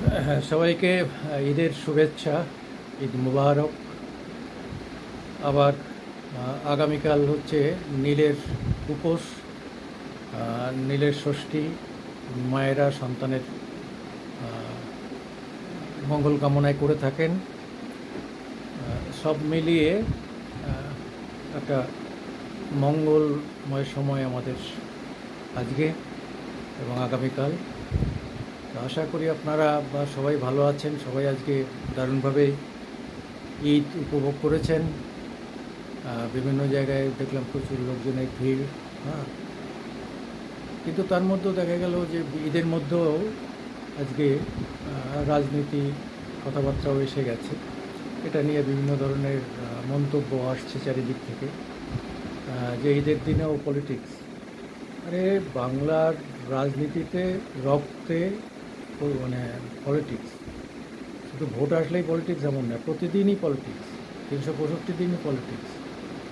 হ্যাঁ, সবাইকে ঈদের শুভেচ্ছা। ঈদ মুবারক। আবার আগামীকাল হচ্ছে নীলের উপোস, নীলের ষষ্ঠী। মায়েরা সন্তানের মঙ্গল কামনায় করে থাকেন। সব মিলিয়ে একটা মঙ্গলময় সময় আমাদের আজকে এবং আগামীকাল। তো আশা করি আপনারা বা সবাই ভালো আছেন, সবাই আজকে দারুণভাবে ঈদ উপভোগ করেছেন। বিভিন্ন জায়গায় দেখলাম প্রচুর লোকজনের ভিড়। হ্যাঁ, কিন্তু তার মধ্যেও দেখা গেল যে ঈদের মধ্যেও আজকে রাজনীতি কথাবার্তাও এসে গেছে। এটা নিয়ে বিভিন্ন ধরনের মন্তব্য আসছে চারিদিক থেকে, যে ঈদের দিনেও পলিটিক্স। আরে, বাংলার রাজনীতিতে রক্তে মানে পলিটিক্স, শুধু ভোট আসলেই পলিটিক্স এমন না, প্রতিদিনই পলিটিক্স, 365 দিনই পলিটিক্স।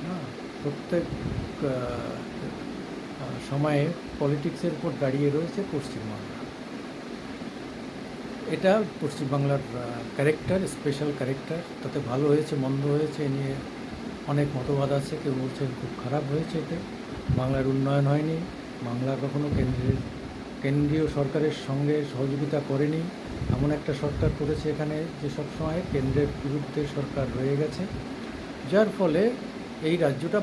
হ্যাঁ, প্রত্যেক সময়ে পলিটিক্সের উপর দাঁড়িয়ে রয়েছে পশ্চিমবাংলা। এটা পশ্চিমবাংলার ক্যারেক্টার, স্পেশাল ক্যারেক্টার। তাতে ভালো হয়েছে মন্দ হয়েছে এ নিয়ে অনেক মতবাদ আছে। কেউ বলছেন খুব খারাপ হয়েছে, এতে বাংলার উন্নয়ন হয়নি, বাংলা কখনো কেন্দ্রীয় সরকারের সঙ্গে সহযোগিতা করেনি। এমন একটা সরকার করেছে এখানে যে সবসময় কেন্দ্রের বিরুদ্ধে সরকার রয়ে গেছে, যার ফলে এই রাজ্যটা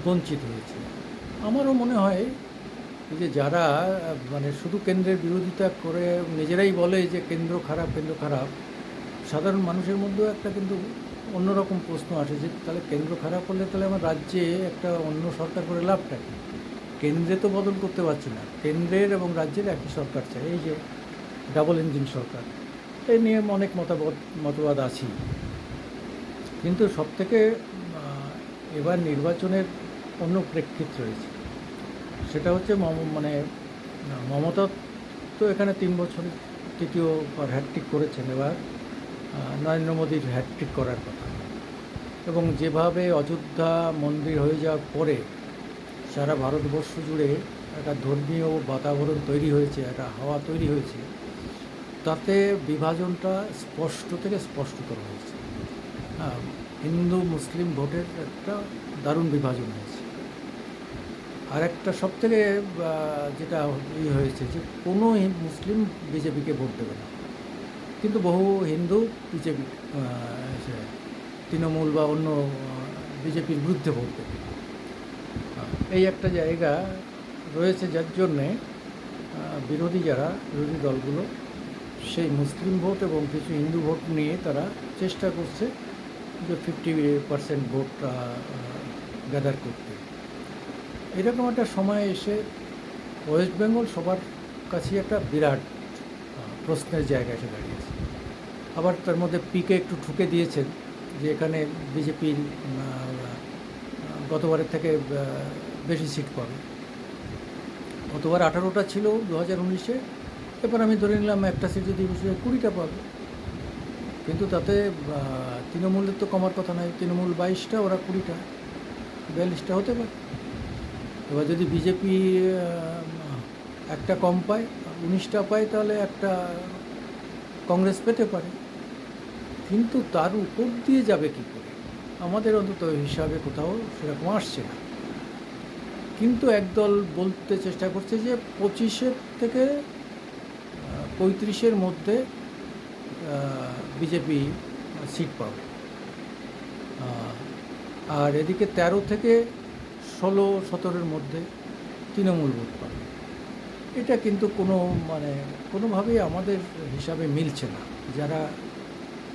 বঞ্চিত হয়েছে। আমারও মনে হয় যে যারা মানে শুধু কেন্দ্রের বিরোধিতা করে নিজেরাই বলে যে কেন্দ্র খারাপ, কেন্দ্র খারাপ, সাধারণ মানুষের মধ্যেও একটা কিন্তু অন্যরকম প্রশ্ন আসে যে তাহলে কেন্দ্র খারাপ হলে তাহলে আমার রাজ্যে একটা অন্য সরকার করে লাভটা কী? কেন্দ্রে তো বদল করতে পারছি না, কেন্দ্রের এবং রাজ্যের একই সরকার চাই। এই যে ডাবল ইঞ্জিন সরকার, এই নিয়ে অনেক মতবাদ আছেই। কিন্তু সবথেকে এবার নির্বাচনের অন্য প্রেক্ষিত রয়েছে। সেটা হচ্ছে মানে মমতা তো এখানে 3 বছর তৃতীয়বার হ্যাটট্রিক করেছেন। এবার নরেন্দ্র মোদীর হ্যাটট্রিক করার কথা। এবং যেভাবে অযোধ্যা মন্দির হয়ে যাওয়ার পরে সারা ভারতবর্ষ জুড়ে একটা ধর্মীয় বাতাবরণ তৈরি হয়েছে, একটা হাওয়া তৈরি হয়েছে, তাতে বিভাজনটা স্পষ্ট থেকে স্পষ্টতর হয়েছে। হ্যাঁ, হিন্দু মুসলিম ভোটের একটা দারুণ বিভাজন হয়েছে। আর একটা সবথেকে যেটা হয়েছে যে কোনো মুসলিম বিজেপিকে ভোট দেবে না, কিন্তু বহু হিন্দু বিজেপি তৃণমূল বা অন্য বিজেপির বিরুদ্ধে ভোট দেবে। এই একটা জায়গা রয়েছে, যার জন্যে বিরোধী দলগুলো সেই মুসলিম ভোট এবং কিছু হিন্দু ভোট নিয়ে তারা চেষ্টা করছে যে 50% ভোট গ্যাদার করতে। এরকম একটা সময় এসে ওয়েস্ট বেঙ্গল সবার কাছেই একটা বিরাট প্রশ্নের জায়গা এসে দাঁড়িয়েছে। আবার তার মধ্যে পিকে একটু ঠুকে দিয়েছেন যে এখানে বিজেপির গতবারের থেকে বেশি সিট পাবে। গতবার 18টা ছিল 2019-এ, এবার আমি ধরে নিলাম একটা সিট যদি 20টা পাবে। কিন্তু তাতে তৃণমূলের তো কমার কথা নয়, তৃণমূল 22টা, ওরা 20টা, 42টা হতে পারে। এবার যদি বিজেপি একটা কম পায়, 19টা পায়, তাহলে একটা কংগ্রেস পেতে পারে। কিন্তু তার উপর দিয়ে যাবে কী করে, আমাদের অন্তত হিসাবে কোথাও সেরকম আসছে না। কিন্তু একদল বলতে চেষ্টা করছে যে 25 থেকে 35-এর মধ্যে বিজেপি সিট পাবে, আর এদিকে 13 থেকে 16-17-এর মধ্যে তৃণমূল ভোট পাবে। এটা কিন্তু কোনোভাবেই আমাদের হিসাবে মিলছে না। যারা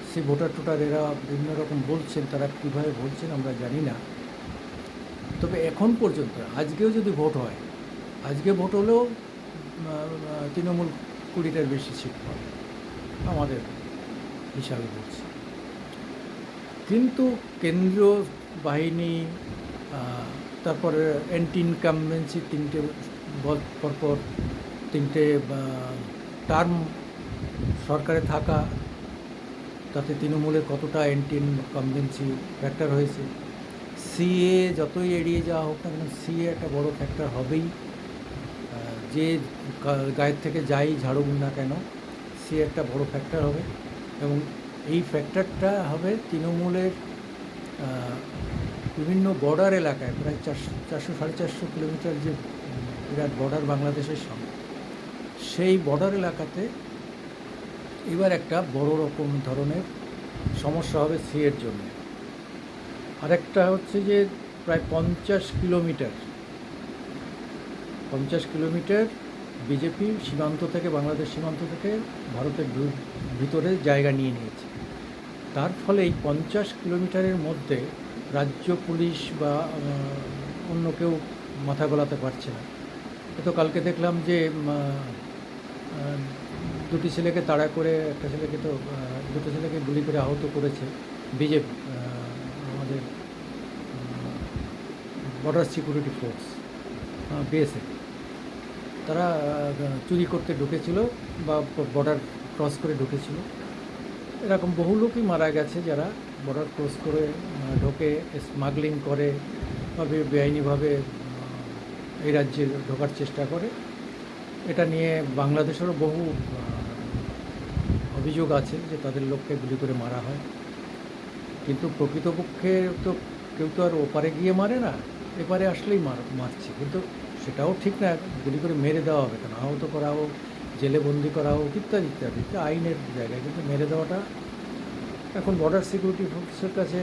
সেই ভোটার এরা বিভিন্ন রকম বলছেন, তারা কীভাবে বলছেন আমরা জানি না। তবে এখন পর্যন্ত আজকেও যদি ভোট হয়, আজকে ভোট হলেও তৃণমূল 20টার বেশি সিট পাবে আমাদের হিসাবে বলছে। কিন্তু কেন্দ্রীয় বাহিনী, তারপরে অ্যান্টি ইনকামবেন্সি, 3টে পরপর 3টে টার্ম সরকারে থাকা, তাতে তৃণমূলের কতটা অ্যান্টি ইনকামবেন্সি ফ্যাক্টর হয়েছে। সিএ যতই এড়িয়ে যাওয়া হোক না কেন, সিএ একটা বড় ফ্যাক্টর হবেই। যে গায়ের থেকে যাই ঝাড়ুক না কেন, সি একটা বড় ফ্যাক্টর হবে এবং এই ফ্যাক্টরটা হবে তৃণমূলের বিভিন্ন বর্ডার এলাকায় প্রায় 400-450 কিলোমিটার যে বিরাট বর্ডার বাংলাদেশের সঙ্গে, সেই বর্ডার এলাকাতে এবার একটা বড় রকম ধরনের সমস্যা হবে সি এর জন্য। আরেকটা হচ্ছে যে প্রায় 50 কিলোমিটার বিজেপি সীমান্ত থেকে, বাংলাদেশ সীমান্ত থেকে ভারতের ভিতরে জায়গা নিয়ে নিয়েছে। তার ফলে এই 50 কিলোমিটারের মধ্যে রাজ্য পুলিশ বা অন্য কেউ মাথা গলাতে পারছে না। তো কালকে দেখলাম যে দুটি ছেলেকে তাড়া করে, একটা ছেলেকে তো দুটো ছেলেকে গুলি করে আহত করেছে বিজেপি, আমাদের বর্ডার সিকিউরিটি ফোর্স, বিএসএফ। তারা চুরি করতে ঢুকেছিল বা বর্ডার ক্রস করে ঢুকেছিল। এরকম বহু লোকই মারা গেছে যারা বর্ডার ক্রস করে ঢোকে, স্মাগলিং করে বা বেআইনিভাবে এই রাজ্যে ঢোকার চেষ্টা করে। এটা নিয়ে বাংলাদেশেরও বহু অভিযোগ আছে যে তাদের লোককে গুলি করে মারা হয়, কিন্তু প্রকৃতপক্ষে তো কেউ তো আর ওপারে গিয়ে মারে না, এপারে আসলেই মারছে। কিন্তু সেটাও ঠিক না, গুলি করে মেরে দেওয়া হবে কেন, আহত করা হোক, জেলে বন্দি করা হোক, ইত্যাদি ইত্যাদি, আইনের জায়গায়। কিন্তু মেরে দেওয়াটা এখন বর্ডার সিকিউরিটি ফোর্সের কাছে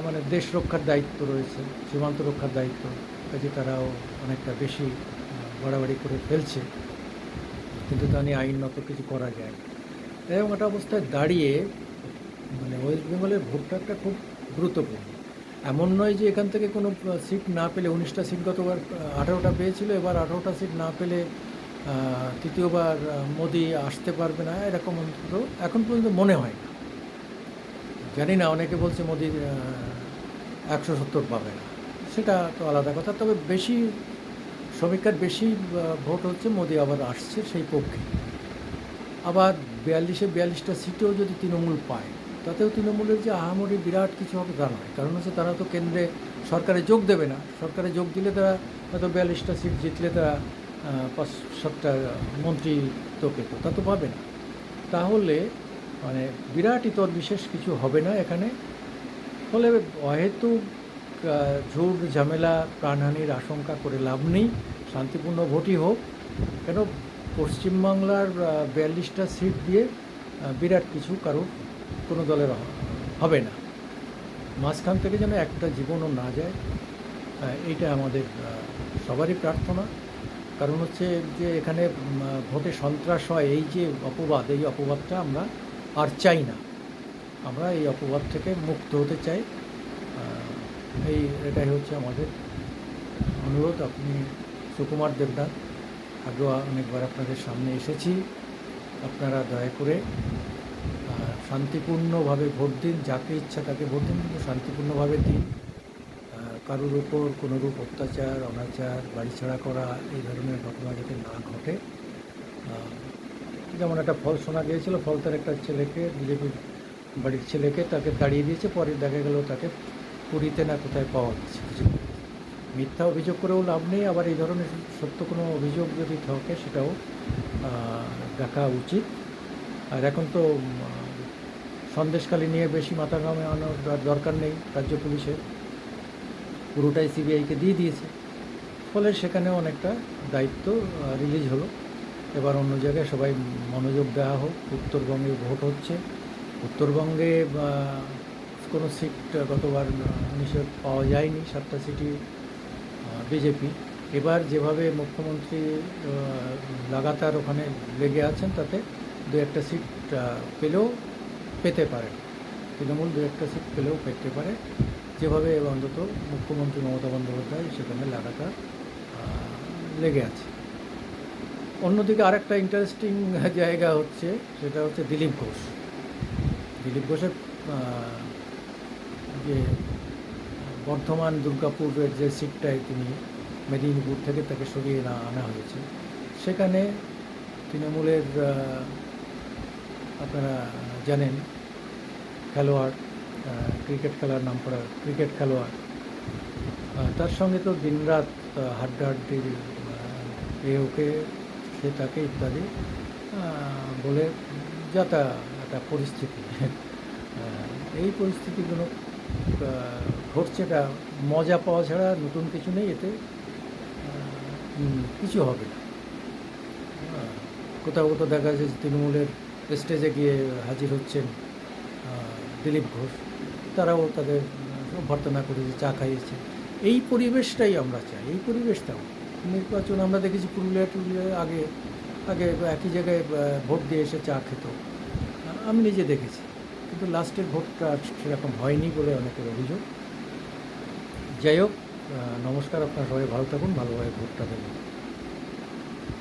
মানে দেশ রক্ষার দায়িত্ব রয়েছে, সীমান্ত রক্ষার দায়িত্ব, কাজে তারাও অনেকটা বেশি বাড়াবাড়ি করে ফেলছে, কিন্তু তা নিয়ে আইনত কিছু করা যায় না। এবং একটা অবস্থায় দাঁড়িয়ে মানে ওয়েস্ট বেঙ্গলের ভোটটা একটা খুব গুরুত্বপূর্ণ। এমন নয় যে এখান থেকে কোনো সিট না পেলে, 19টা সিট গতবার 18টা পেয়েছিল, এবার 18টা সিট না পেলে তৃতীয়বার মোদি আসতে পারবে না, এরকম অন্তত এখন পর্যন্ত মনে হয় না। জানি না, অনেকে বলছে মোদি 170 পাবে না, সেটা তো আলাদা কথা। তবে বেশি সমীক্ষার বেশি ভোট হচ্ছে মোদি আবার আসছে সেই পক্ষে। আবার 42টা সিটেও যদি তৃণমূল পায়, তাতেও তৃণমূলের যে আহামরি বিরাট কিছু হবে তা নয়। কারণ হচ্ছে তারা তো কেন্দ্রে সরকারে যোগ দেবে না। সরকারে যোগ দিলে তারা হয়তো 42টা সিট জিতলে তারা 5-7টা মন্ত্রিত্ব পেত, তা তো পাবে না। তাহলে মানে বিরাট ইতর বিশেষ কিছু হবে না এখানে। ফলে অহেতুক ঝুট ঝামেলা, প্রাণহানির আশঙ্কা করে লাভ নেই। শান্তিপূর্ণ ভোটই হোক। কেন, পশ্চিমবাংলার 42টা সিট দিয়ে বিরাট কিছু কারোর কোনো দলের হবে না। মাঝখান থেকে যেন একটা জীবনও না যায়, এইটা আমাদের সবারই প্রার্থনা। কারণ হচ্ছে যে এখানে ভোটে সন্ত্রাস হয়, এই যে অপবাদ, এই অপবাদটা আমরা আর চাই না। আমরা এই অপবাদ থেকে মুক্ত হতে চাই। এটাই হচ্ছে আমাদের অনুরোধ। আপনি সুকুমার দেবনাথ, আগেও অনেকবার আপনাদের সামনে এসেছি, আপনারা দয়া করে শান্তিপূর্ণভাবে ভোট দিন। যাকে ইচ্ছা তাকে ভোট দিন, কিন্তু শান্তিপূর্ণভাবে দিন। কারোর উপর কোনোরূপ অত্যাচার, অনাচার, বাড়িছাড়া করা, এই ধরনের ঘটনা যাতে না ঘটে। যেমন একটা ফল শোনা গিয়েছিল, ফলতার একটা ছেলেকে, বিজেপির বাড়ির ছেলেকে, তাকে তাড়িয়ে দিয়েছে, পরে দেখা গেল তাকে পুরীতে না কোথায় পাওয়া গেছে। কিছু মিথ্যা অভিযোগ করেও লাভ নেই। আবার এই ধরনের সত্য কোনো অভিযোগ যদি থাকে সেটাও দেখা উচিত। আর এখন তো সন্দেশখালি নিয়ে বেশি মাথা ঘামানোর দরকার নেই, রাজ্য পুলিশের পুরোটাই সিবিআইকে দিয়ে দিয়েছে। ফলে সেখানেও অনেকটা দায়িত্ব রিলিজ হলো। এবার অন্য জায়গায় সবাই মনোযোগ দেওয়া হোক। উত্তরবঙ্গে ভোট হচ্ছে, উত্তরবঙ্গে কোনো সিট গতবার নিশ্চয় পাওয়া যায়নি, 7টা সিটই বিজেপি। এবার যেভাবে মুখ্যমন্ত্রী লাগাতার ওখানে লেগে আছেন, তাতে 2-1টা সিট পেতে পারে, তৃণমূল 2-1টা সিট পেলেও পেতে পারে, যেভাবে অন্তত মুখ্যমন্ত্রী মমতা বন্দ্যোপাধ্যায় সেখানে লাগাতার লেগে আছে। অন্যদিকে আরেকটা ইন্টারেস্টিং জায়গা হচ্ছে, সেটা হচ্ছে দিলীপ ঘোষ। দিলীপ ঘোষের যে বর্ধমান দুর্গাপুরের যে সিটটায় তিনি মেদিনীপুর থেকে তাকে সরিয়ে আনা হয়েছে, সেখানে তৃণমূলের আপনারা জানেন খেলোয়াড়, ক্রিকেট খেলার নাম করা ক্রিকেট খেলোয়াড়, তার সঙ্গে তো দিনরাত হাড্ডাহাড্ডির ওকে সে তাকে ইত্যাদি বলে যাতা একটা পরিস্থিতি। এই পরিস্থিতিগুলো ঘটছে, এটা মজা পাওয়া ছাড়া নতুন কিছু নেই এতে। কিছু হবে না। হ্যাঁ, কোথাও কোথাও দেখা যাচ্ছে যে তৃণমূলের স্টেজে গিয়ে হাজির হচ্ছেন দিলীপ ঘোষ, তারাও তাদের অভ্যর্থনা করেছে, চা খাইয়েছে। এই পরিবেশটাই আমরা চাই, এই পরিবেশটাও নির্বাচন আমরা দেখেছি পুরুলিয়া টুরুলিয়ায় আগে আগে একই জায়গায় ভোট দিয়ে এসে চা খেত, আমি নিজে দেখেছি। কিন্তু লাস্টের ভোটটা সেরকম হয়নি বলে অনেকের অভিযোগ। যাই হোক, নমস্কার, আপনারা সবাই ভালো থাকুন, ভালোভাবে ভোটটা দেবেন।